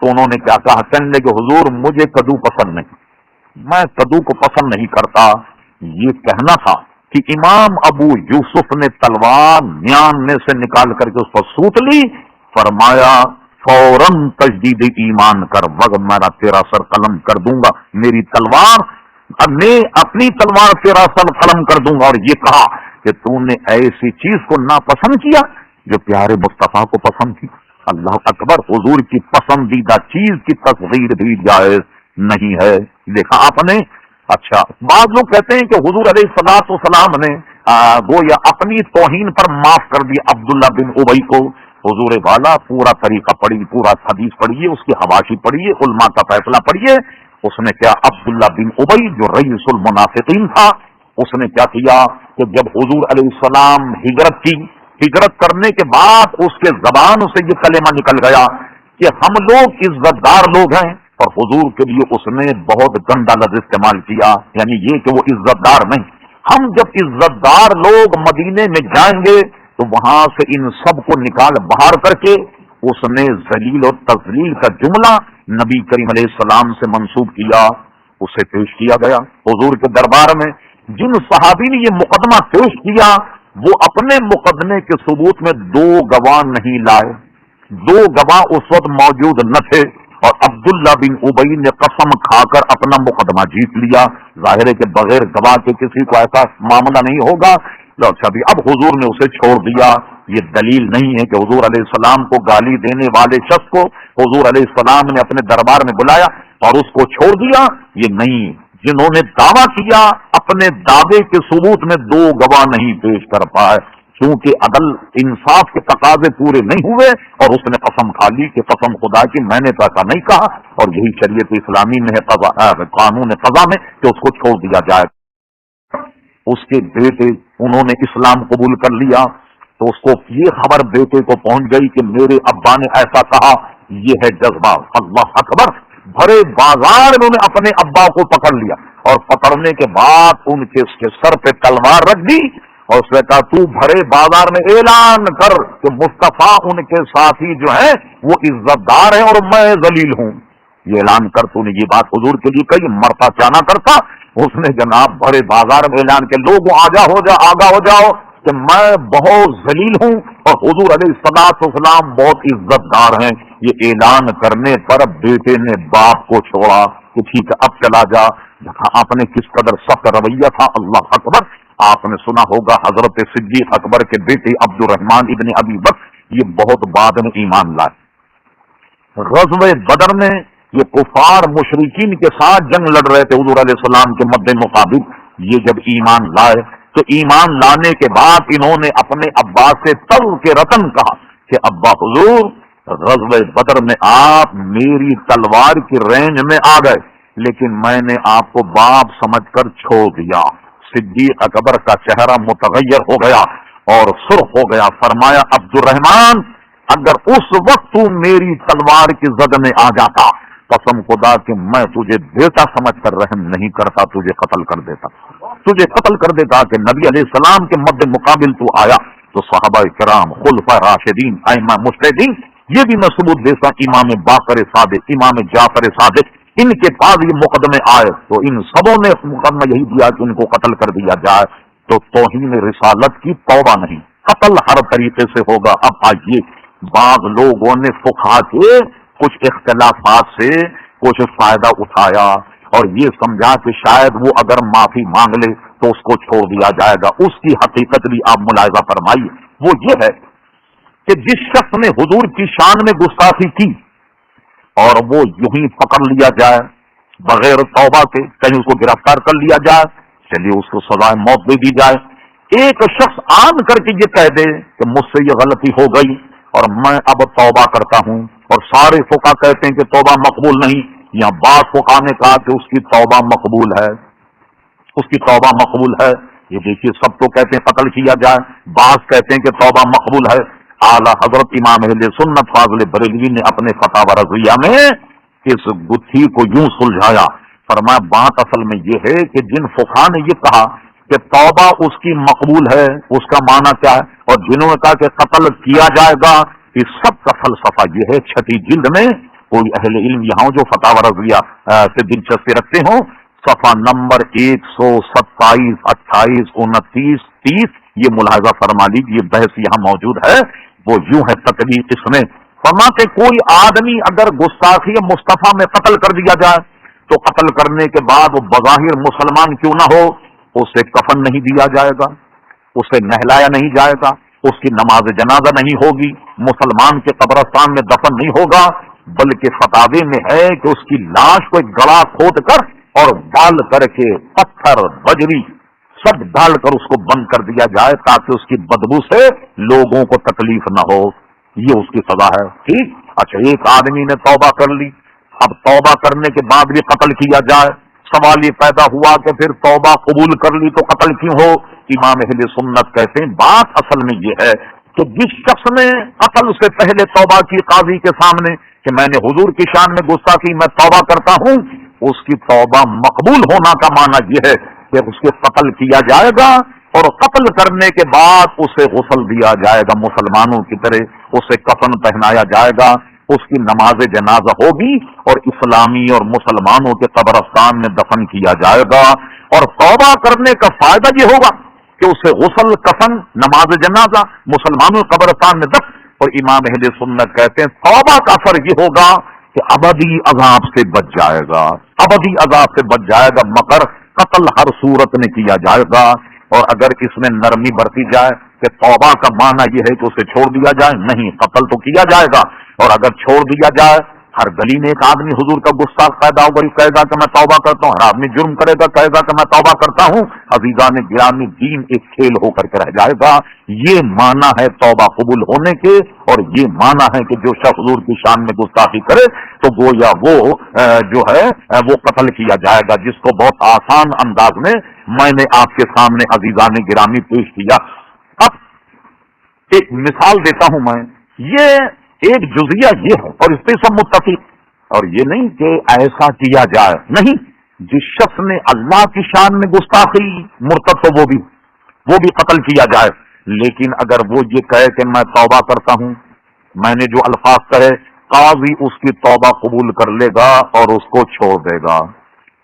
A: تو انہوں نے کیا کہا؟ کہنے لگے حضور مجھے کدو پسند نہیں، میں کدو کو پسند نہیں کرتا۔ یہ کہنا تھا کہ امام ابو یوسف نے تلوار میان میں سے نکال کر کے اس پر سوٹ لی، فرمایا فوراً تجدید ایمان کر وگرنہ تیرا سر قلم کر دوں گا، میری تلوار میں اپنی تلوار تیرا سر قلم کر دوں گا۔ اور یہ کہا کہ تو نے ایسی چیز کو ناپسند کیا جو پیارے مصطفیٰ کو پسند کی۔ اللہ اکبر، حضور کی پسندیدہ چیز کی تصغیر بھی جائز نہیں ہے۔ دیکھا آپ نے؟ اچھا، بعض لوگ کہتے ہیں کہ حضور علیہ الصلوۃ والسلام نے گویا اپنی توہین پر معاف کر دیا عبداللہ بن ابی کو۔ حضور والا پورا طریقہ پڑھیے، پورا حدیث پڑھیے، اس کی حواشی پڑھیے، علماء کا فیصلہ پڑھیے۔ اس نے کیا، عبداللہ بن ابی جو رئیس المنافقین تھا، اس نے کیا کیا کہ جب حضور علیہ السلام ہجرت کی، ہجرت کرنے کے بعد اس کے زبان سے یہ کلمہ نکل گیا کہ ہم لوگ عزت دار لوگ ہیں، اور حضور کے لیے اس نے بہت گندا لفظ استعمال کیا، یعنی یہ کہ وہ عزت دار نہیں۔ ہم جب عزت دار لوگ مدینے میں جائیں گے تو وہاں سے ان سب کو نکال باہر کر کے اس نے ذلیل اور تذلیل کا جملہ نبی کریم علیہ السلام سے منسوب کیا، اسے پیش کیا گیا حضور کے دربار میں۔ جن صحابی نے یہ مقدمہ پیش کیا وہ اپنے مقدمے کے ثبوت میں 2 گواہ نہیں لائے، 2 گواہ اس وقت موجود نہ تھے، اور عبداللہ بن ابی نے قسم کھا کر اپنا مقدمہ جیت لیا۔ ظاہر ہے کہ بغیر گواہ کے کسی کو ایسا معاملہ نہیں ہوگا۔ اچھا بھی اب حضور نے اسے چھوڑ دیا۔ یہ دلیل نہیں ہے کہ حضور علیہ السلام کو گالی دینے والے شخص کو حضور علیہ السلام نے اپنے دربار میں بلایا اور اس کو چھوڑ دیا، یہ نہیں۔ جنہوں نے دعویٰ کیا اپنے دعوے کے ثبوت میں 2 گواہ نہیں پیش کر پائے، کیونکہ عدل انصاف کے تقاضے پورے نہیں ہوئے، اور اس نے قسم کھا لی کہ قسم خدا کی میں نے تو ایسا نہیں کہا، اور یہی شریعت اسلامی میں ہے، قانون قضا میں، کہ اس کو چھوڑ دیا جائے۔ اس کے بیٹے انہوں نے اسلام قبول کر لیا تو اس کو یہ خبر بیٹے کو پہنچ گئی کہ میرے ابا نے ایسا کہا۔ یہ ہے جذبہ، اللہ اکبر۔ بھرے بازار میں انہوں نے اپنے ابا کو پکڑ لیا، اور پکڑنے کے بعد ان کے سر پہ تلوار رکھ دی، اور اس نے کہا تو بھرے بازار میں اعلان کر کہ مصطفیٰ ان کے ساتھی جو ہیں وہ عزت دار ہیں اور میں ذلیل ہوں۔ یہ اعلان کر، تو نے یہ بات حضور کے لیے کہی، مرتا کیا نہ کرتا۔ اس نے جناب بڑے بازار میں اعلان کے لوگوں آگاہ ہو جاؤ کہ میں بہت ذلیل ہوں اور حضور علیہ الصلوۃ والسلام بہت عزت دار ہیں۔ یہ اعلان کرنے پر بیٹے نے باپ کو چھوڑا کہ ٹھیک ہے اب چلا جا۔ آپ نے کس قدر سخت رویہ تھا، اللہ اکبر۔ آپ نے سنا ہوگا حضرت صدیق اکبر کے بیٹے عبد الرحمن ابن ابی بکر، یہ بہت بعد میں ایمان لائے۔ غزوہ بدر میں یہ کفار مشرکین کے ساتھ جنگ لڑ رہے تھے حضور علیہ السلام کے مد مقابل۔ یہ جب ایمان لائے تو ایمان لانے کے بعد انہوں نے اپنے ابا سے تل کے رتن کہا کہ ابا حضور، غزوہ بدر میں آپ میری تلوار کی رینج میں آ گئے، لیکن میں نے آپ کو باپ سمجھ کر چھوڑ دیا۔ صدیق اکبر کا چہرہ متغیر ہو گیا اور سرخ ہو گیا۔ فرمایا عبد الرحمن، اگر اس وقت تو میری تلوار کی زد میں آ جاتا، قسم خدا کہ میں تجھے بیٹا سمجھ کر رحم نہیں کرتا، تجھے قتل کر دیتا، کہ نبی علیہ السلام کے مد مقابل تو آیا تو صحابہ کرام، خلفاء راشدین، ائمہ مجتہدین، یہ بھی میں ثبوت دیتا، امام باقر صادق، امام جعفر صادق، ان کے پاس یہ مقدمے آئے تو ان سبوں نے مقدمہ یہی دیا کہ ان کو قتل کر دیا جائے۔ تو توہین رسالت کی توبہ نہیں، قتل ہر طریقے سے ہوگا۔ اب آئیے، بعض لوگوں نے فقہا کے کچھ اختلافات سے کچھ فائدہ اٹھایا اور یہ سمجھا کہ شاید وہ اگر معافی مانگ لے تو اس کو چھوڑ دیا جائے گا۔ اس کی حقیقت بھی آپ ملاحظہ فرمائیے، وہ یہ ہے کہ جس شخص نے حضور کی شان میں گستاخی کی اور وہ یوں ہی پکڑ لیا جائے بغیر توبہ کے، کہیں اس کو گرفتار کر لیا جائے، چلیے اس کو سزائے موت دے دی جائے۔ ایک شخص آن کر کے یہ کہہ دے کہ مجھ سے یہ غلطی ہو گئی اور میں اب توبہ کرتا ہوں، اور سارے فقہا کہتے ہیں کہ توبہ مقبول نہیں، یا بعض فقہا نے کہا کہ اس کی توبہ مقبول ہے، اس کی توبہ مقبول ہے۔ یہ دیکھیے، سب تو کہتے ہیں قتل کیا جائے، بعض کہتے ہیں کہ توبہ مقبول ہے۔ اعلیٰ حضرت امام اہل سنت فاضل بریلوی نے اپنے فتاوی رضویہ میں اس گتھی کو یوں سلجھایا، فرمایا بات اصل میں یہ ہے کہ جن فقہا نے یہ کہا کہ توبہ اس کی مقبول ہے، اس کا معنی کیا ہے، اور جنہوں نے کہا کہ قتل کیا جائے گا، اس سب کا فلسفہ یہ ہے، 6 جلد میں کوئی اہل علم یہاں جو فتاوی رضویہ سے دلچسپی رکھتے ہوں، صفحہ نمبر 127، 28، 29، 30 یہ ملاحظہ فرما لیجیے، بحث یہاں موجود ہے۔ وہ یوں ہے تطبیق اس میں، فرما کہ کوئی آدمی اگر گستاخی مصطفیٰ میں قتل کر دیا جائے تو قتل کرنے کے بعد وہ بظاہر مسلمان کیوں نہ ہو، اسے کفن نہیں دیا جائے گا، اسے نہلایا نہیں جائے گا، اس کی نماز جنازہ نہیں ہوگی، مسلمان کے قبرستان میں دفن نہیں ہوگا، بلکہ فتاوی میں ہے کہ اس کی لاش کو ایک گڑھا کھود کر اور ڈال کر کے پتھر بجری سب ڈال کر اس کو بند کر دیا جائے تاکہ اس کی بدبو سے لوگوں کو تکلیف نہ ہو، یہ اس کی سزا ہے۔ ٹھیک، اچھا ایک آدمی نے توبہ کر لی، اب توبہ کرنے کے بعد بھی قتل کیا جائے، سوال یہ پیدا ہوا کہ پھر توبہ قبول کر لی تو قتل کیوں ہو؟ امام اہل سنت کہتے ہیں بات اصل میں یہ ہے کہ جس شخص نے قتل سے پہلے توبہ کی قاضی کے سامنے کہ میں نے حضور کی شان میں گستاخی میں توبہ کرتا ہوں، اس کی توبہ مقبول ہونا کا معنی یہ ہے کہ اس کے قتل کیا جائے گا اور قتل کرنے کے بعد اسے غسل دیا جائے گا مسلمانوں کی طرح، اسے کفن پہنایا جائے گا، اس کی نماز جنازہ ہوگی اور اسلامی اور مسلمانوں کے قبرستان میں دفن کیا جائے گا۔ اور توبہ کرنے کا فائدہ یہ ہوگا کہ اسے غسل، کفن، نماز جنازہ، مسلمانوں کے قبرستان میں دفن، اور امام اہل سنت کہتے ہیں توبہ کا اثر یہ ہوگا کہ ابدی عذاب سے بچ جائے گا، ابدی عذاب سے بچ جائے گا، مگر قتل ہر صورت میں کیا جائے گا۔ اور اگر اس میں نرمی برتی جائے کہ توبہ کا معنی یہ ہے کہ اسے چھوڑ دیا جائے، نہیں، قتل تو کیا جائے گا، اور اگر چھوڑ دیا جائے، ہر گلی میں ایک آدمی حضور کا گستاخ پیدا ہوگا، کہے گا کہ میں توبہ کرتا ہوں، ہر آدمی جرم کرے گا، کہے گا کہ میں توبہ کرتا ہوں، عزیزان گرامی دین ایک کھیل ہو کر کے رہ جائے گا۔ یہ معنی ہے توبہ قبول ہونے کے، اور یہ معنی ہے کہ جو شخص حضور کی شان میں گستاخی کرے تو گویا وہ جو ہے وہ قتل کیا جائے گا، جس کو بہت آسان انداز میں نے آپ کے سامنے عزیزان گرامی پیش کیا۔ اب ایک مثال دیتا ہوں میں، یہ ایک جزیہ یہ ہے اور اس پہ سب متفق، اور یہ نہیں کہ ایسا کیا جائے، نہیں، جس شخص نے اللہ کی شان میں گستاخی مرتد تو وہ بھی قتل کیا جائے، لیکن اگر وہ یہ کہے کہ میں توبہ کرتا ہوں، میں نے جو الفاظ کہے، قاضی اس کی توبہ قبول کر لے گا اور اس کو چھوڑ دے گا۔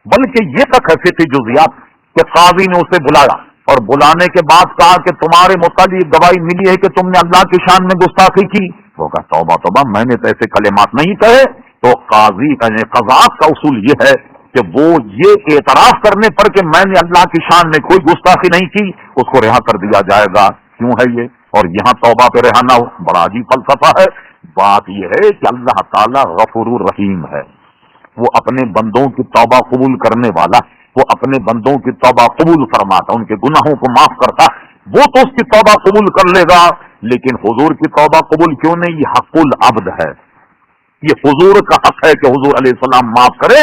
A: بلکہ یہ تک ہے فقہی جزیات کہ قاضی نے اسے بلایا اور بلانے کے بعد کہا کہ تمہارے متعلق گواہی ملی ہے کہ تم نے اللہ کی شان میں گستاخی کی، وہ کہا توبہ توبہ میں نے تو ایسے کلمات نہیں کہے، تو قاضی قضات کا اصول یہ ہے کہ وہ یہ اعتراف کرنے پر کہ میں نے اللہ کی شان میں کوئی گستاخی نہیں کی، اس کو رہا کر دیا جائے گا۔ کیوں ہے یہ؟ اور یہاں توبہ پہ رہا نہ ہو، بڑا عجیب فلسفہ ہے۔ بات یہ ہے کہ اللہ تعالیٰ غفور الرحیم ہے، وہ اپنے بندوں کی توبہ قبول کرنے والا، وہ اپنے بندوں کی توبہ قبول فرماتا، ان کے گناہوں کو معاف کرتا، وہ تو اس کی توبہ قبول کر لے گا، لیکن حضور کی توبہ قبول کیوں نہیں؟ یہ حق العبد ہے، یہ حضور کا حق ہے کہ حضور علیہ السلام معاف کرے۔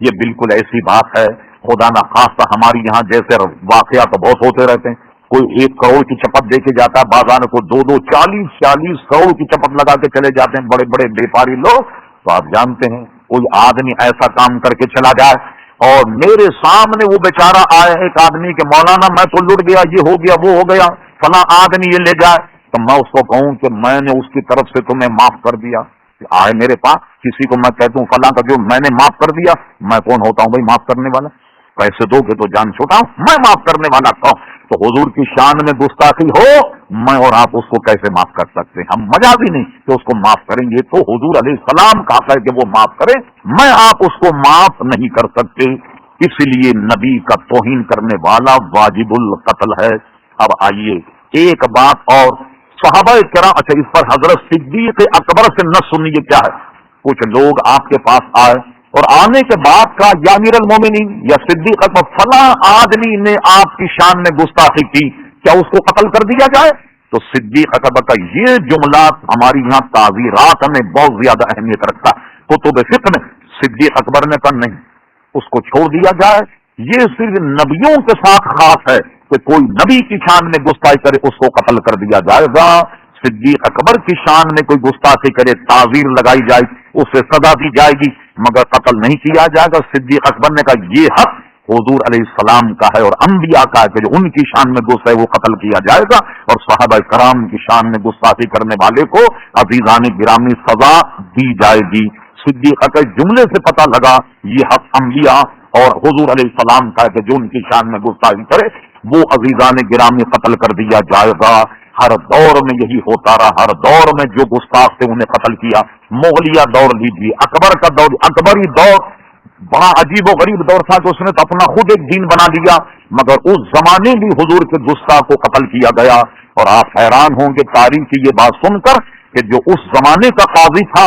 A: یہ بالکل ایسی بات ہے، خدا نہ خواستہ ہماری یہاں جیسے واقعات بہت ہوتے رہتے ہیں، کوئی 1 کروڑ کی چپت دے کے جاتا ہے بازار کو، 2 40 کروڑ کی چپت لگا کے چلے جاتے ہیں بڑے بڑے بیپاری لوگ، تو آپ جانتے ہیں کوئی آدمی ایسا کام کر کے چلا جائے اور میرے سامنے وہ بیچارہ آئے ایک آدمی کہ مولانا میں تو لٹ گیا، یہ ہو گیا، وہ ہو گیا، فلاں آدمی یہ لے جائے، تو میں اس کو کہوں کہ میں نے اس کی طرف سے تمہیں معاف کر دیا، آئے میرے پاس کسی کو میں کہتا ہوں فلاں کا جو میں نے معاف کر دیا، میں کون ہوتا ہوں بھائی معاف کرنے والا؟ پیسے دو گے تو جان چھوٹاؤں، میں معاف کرنے والا کہوں؟ تو حضور کی شان میں گستاخی ہو، میں اور آپ اس کو کیسے معاف کر سکتے ہیں؟ ہم مجازی نہیں کہ اس کو معاف کریں گے، تو حضور علیہ السلام کہا ہے کہ وہ معاف کرے، میں آپ اس کو معاف نہیں کر سکتے، اس لیے نبی کا توہین کرنے والا واجب القتل ہے۔ اب آئیے ایک بات اور، صحابہ کرام، اچھا اس پر حضرت صدیق اکبر سے نہ سنیے کیا ہے، کچھ لوگ آپ کے پاس آئے اور آنے کے بعد کہا یا امیر المومنین یا صدیق اکبر فلاں آدمی نے آپ کی شان میں گستاخی کی، کیا اس کو قتل کر دیا جائے؟ تو صدیق اکبر کا یہ جملہ ہماری یہاں تعزیرات میں بہت زیادہ اہمیت رکھتا ہے، کتب فقہ میں صدیق اکبر نے کہا نہیں، اس کو چھوڑ دیا جائے، یہ صرف نبیوں کے ساتھ خاص ہے کہ کوئی نبی کی شان میں گستاخی کرے اس کو قتل کر دیا جائے گا، صدیق اکبر کی شان میں کوئی گستاخی کرے تعزیر لگائی جائے، اسے سزا دی جائے گی، مگر قتل نہیں کیا جائے گا۔ صدیق اکبر نے کہا یہ حق حضور علیہ السلام کا ہے اور انبیاء کا ہے کہ جو ان کی شان میں گستاخی وہ قتل کیا جائے گا، اور صحابہ کرام کی شان میں گستاخی کرنے والے کو عزیزان گرامی سزا دی جائے گی۔ صدیقہ کے جملے سے پتہ لگا یہ حق انبیاء اور حضور علیہ السلام کا ہے کہ جو ان کی شان میں گستاخی کرے وہ عزیزان گرامی قتل کر دیا جائے گا. ہر دور میں یہی ہوتا رہا، ہر دور میں جو گستاخ تھے انہیں قتل کیا. مغلیہ دور لیجیے، اکبر کا دور، اکبری دور بڑا عجیب و غریب دور تھا کہ اس نے تو اپنا خود ایک دین بنا لیا، مگر اس زمانے بھی حضور کے گستاخ کو قتل کیا گیا. اور آپ حیران ہوں گے تاریخ کی یہ بات سن کر کہ جو اس زمانے کا قاضی تھا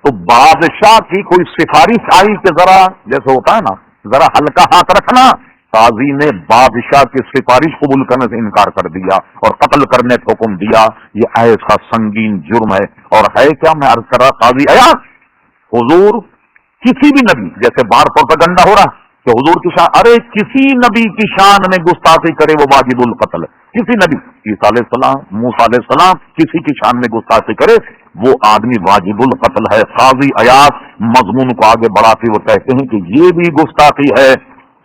A: تو بادشاہ کی کوئی سفارش آئی کہ ذرا جیسے ہوتا ہے نا ذرا ہلکا ہاتھ رکھنا، قاضی نے بادشاہ کی سفارش قبول کرنے سے انکار کر دیا اور قتل کرنے کا حکم دیا. یہ ایسا سنگین جرم ہے. اور ہے کیا، میں عرض کر رہا قاضی ایاز حضور کسی بھی نبی، جیسے باہر پروپیگنڈا ہو رہا کہ حضور کی شان، ارے کسی نبی کی شان میں گستاخی کرے وہ واجب القتل ہے. کسی نبی، عیسیٰ علیہ السلام، موسیٰ علیہ السلام، کسی کی شان میں گستاخی کرے وہ آدمی واجب القتل ہے. قاضی ایاز مضمون کو آگے بڑھاتے وہ کہتے ہیں کہ یہ بھی گستاخی ہے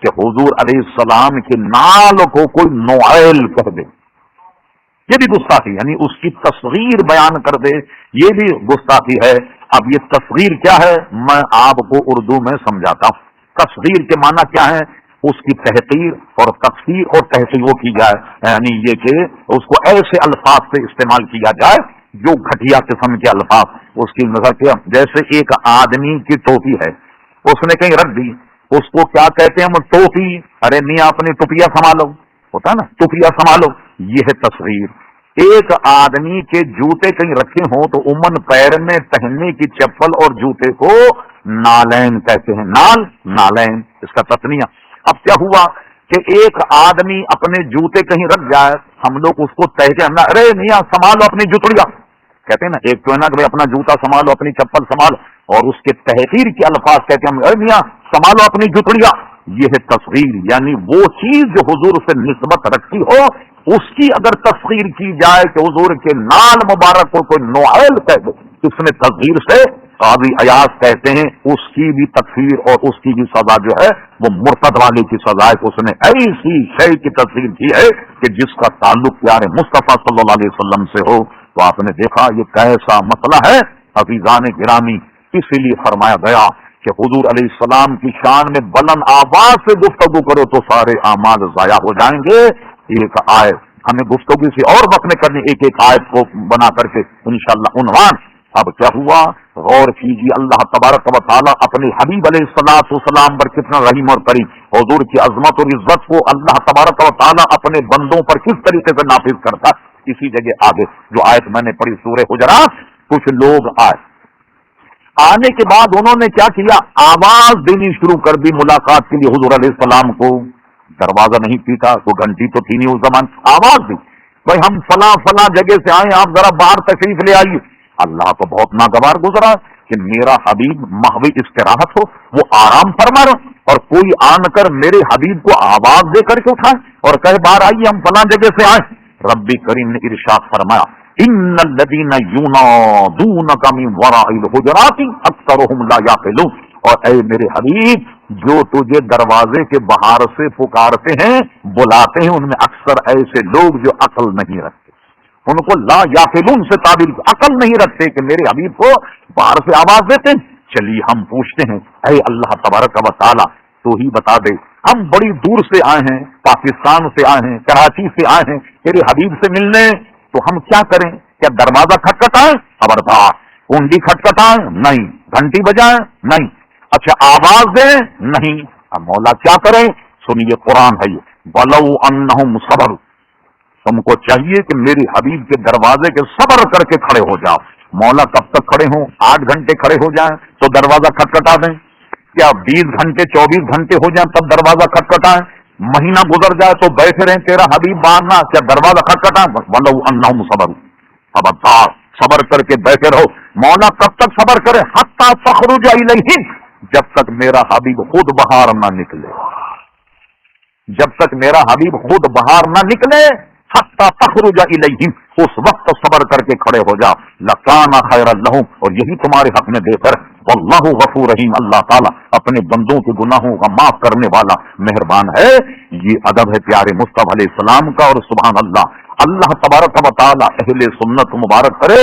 A: کہ حضور علیہ السلام کے نال کو کوئی نوائل کر دے، یہ بھی گستاخی، یعنی اس کی تصغیر بیان کر دے، یہ بھی گستاخی ہے. اب یہ تصغیر کیا ہے میں آپ کو اردو میں سمجھاتا ہوں. تصغیر کے معنی کیا ہے، اس کی تحقیر اور تقصیر اور تحقیر کی جائے، یعنی یہ کہ اس کو ایسے الفاظ سے استعمال کیا جائے جو گھٹیا قسم کے الفاظ. اس کی نظر کیا، جیسے ایک آدمی کی ٹوپی ہے، اس نے کہیں رکھ دی، اس کو کیا کہتے ہیں ہم ٹوپی، ارے میاں اپنی ٹوپیاں سنبھالو، ہوتا ہے نا ٹوپیاں سنبھالو، یہ ہے تصغیر. ایک آدمی کے جوتے کہیں رکھے ہوں تو عموماً پیر میں پہننے کی چپل اور جوتے کو نالین کہتے ہیں، نالین اس کا تسنیہ. اب کیا ہوا کہ ایک آدمی اپنے جوتے کہیں رکھ جائے، ہم لوگ اس کو کہتے ہیں ارے میاں سنبھالو اپنی جوتڑیاں، کہتے ہیں نا ایک تو ہے نا کہ اپنا جوتا سنبھالو، اپنی چپل سنبھالو، اور اس کے تحقیر کے الفاظ کہتے ہیں ارے میاں سنبھالو اپنی جوتڑیاں. یہ ہے تصغیر، یعنی وہ چیز جو حضور سے نسبت رکھتی ہو اس کی اگر تصغیر کی جائے کہ حضور کے نال مبارک کو کوئی نوائل کہہ دے، اس میں تصغیر سے قاضی ایاز کہتے ہیں اس کی بھی تکفیر اور اس کی بھی سزا جو ہے وہ مرتد والے کی سزا ہے کہ اس نے ایسی شے کی تصغیر کی ہے کہ جس کا تعلق پیارے مصطفیٰ صلی اللہ علیہ وسلم سے ہو. تو آپ نے دیکھا یہ کیسا مسئلہ ہے عزیزان گرامی. اسی لیے فرمایا گیا کہ حضور علیہ السلام کی شان میں بلند آواز سے گفتگو کرو تو سارے اعمال ضائع ہو جائیں گے. ایک آیت ہمیں گفتگو سے اور وقت میں کرنے، ایک ایک آیت کو بنا کر کے انشاءاللہ عنوان. اب کیا ہوا غور کیجیے، اللہ تبارک و تعالیٰ اپنے حبیب علیہ الصلوۃ والسلام پر کتنا رحیم اور کریم، حضور کی عظمت اور عزت کو اللہ تبارک و تعالیٰ اپنے بندوں پر کس طریقے سے نافذ کرتا. اسی جگہ آگے جو آیت میں نے پڑھی سورہ حجرات، کچھ لوگ آنے کے بعد انہوں نے کیا کیا، آواز دینی شروع کر دی ملاقات کے لیے حضور علیہ السلام کو. دروازہ نہیں پیٹا، کوئی گھنٹی تو تھی نہیں اس زمان، آواز دی بھائی ہم فلاں فلاں جگہ سے آئے، آپ ذرا باہر تشریف لے آئیے. اللہ کو بہت ناگوار گزرا کہ میرا حبیب محوی استراحت ہو، وہ آرام فرما رہا، اور کوئی آن کر میرے حبیب کو آواز دے کر کے اٹھائے اور کہے باہر آئیے ہم فلاں جگہ سے آئے. ربی کریم نے ارشاد فرمایا ان الذین ینادونک من وراء الحجرات اکثرهم لا یعقلون. اور اے میرے حبیب جو تجھے دروازے کے باہر سے پکارتے ہیں بلاتے ہیں ان میں اکثر ایسے لوگ جو عقل نہیں رکھتے، ان کو لا یعقلون سے تعبیر، عقل نہیں رکھتے کہ میرے حبیب کو باہر سے آواز دیتے ہیں. چلیے ہم پوچھتے ہیں اے اللہ تبارک و تعالی تو ہی بتا دے، ہم بڑی دور سے آئے ہیں، پاکستان سے آئے ہیں، کراچی سے آئے ہیں تیرے حبیب سے ملنے، تو ہم کیا کریں؟ کیا دروازہ کھٹکھٹائیں؟ خبردار. کنڈی کھٹکھٹائیں؟ نہیں. گھنٹی بجائیں؟ نہیں. اچھا آواز دیں؟ نہیں. اب مولا کیا کریں؟ سنیے قرآن ہے یہ وَلَوْ أَنَّهُمْ صَبَرُوا، تم کو چاہیے کہ میری حبیب کے دروازے کے صبر کر کے کھڑے ہو جاؤ. مولا کب تک کھڑے ہوں؟ 8 گھنٹے کھڑے ہو جائیں تو دروازہ کھٹکھٹا دیں؟ کیا 20 گھنٹے 24 گھنٹے ہو جائیں تب دروازہ کھٹکھٹائیں؟ مہینہ گزر جائے تو بیٹھے رہیں تیرا حبیب باہر نہ، کیا دروازہ کھٹکھٹائیں؟ وَلَوْ أَنَّهُمْ صَبَرُوا، خبردار صبر کر کے بیٹھے رہو. مولا کب تک صبر کرے؟ حَتَّى تَخْرُجَ إِلَيْهِمْ، جب تک میرا حبیب خود باہر نہ نکلے، جب تک میرا حبیب خود باہر نہ نکلے. حَتَّى تَخْرُجَ إِلَيْهِمْ، اس وقت صبر کر کے کھڑے ہو جاؤ. لَكَانَ خَيْرًا لَهُمْ، اور یہی تمہارے حق میں بہتر. واللہ غفور رحیم، اللہ تعالیٰ اپنے بندوں کے گناہوں کا معاف کرنے والا مہربان ہے. یہ ادب ہے پیارے مصطفیٰ علیہ السلام کا. اور سبحان اللہ، اللہ تبارک و تعالیٰ اہل سنت مبارک کرے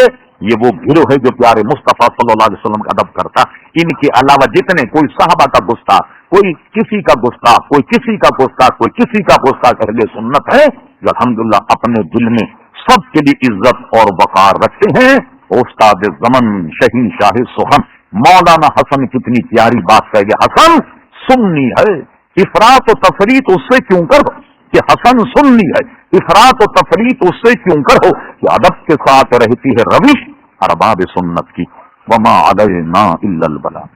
A: یہ وہ گروہ ہے جو پیارے مصطفیٰ صلی اللہ علیہ وسلم کا ادب کرتا. ان کے علاوہ جتنے کوئی صحابہ کا گستاخ، کوئی کسی کا گستاخ، کوئی کسی کا گستاخ، کوئی کسی کا گستاخ اہل سنت ہے جو الحمدللہ اپنے دل میں سب کے لیے عزت اور وقار رکھتے ہیں. استاد زمن شہین شاہ سخن مولانا حسن کتنی پیاری بات کہہ گیا، حسن سنی ہے، افراط و تفریط اس سے کیوں کرو کہ حسن سنی ہے، افراط و تفریط اس سے کیوں کرو کہ ادب کے ساتھ رہتی ہے روش ارباب سنت کی. وما علینا الا البلاغ.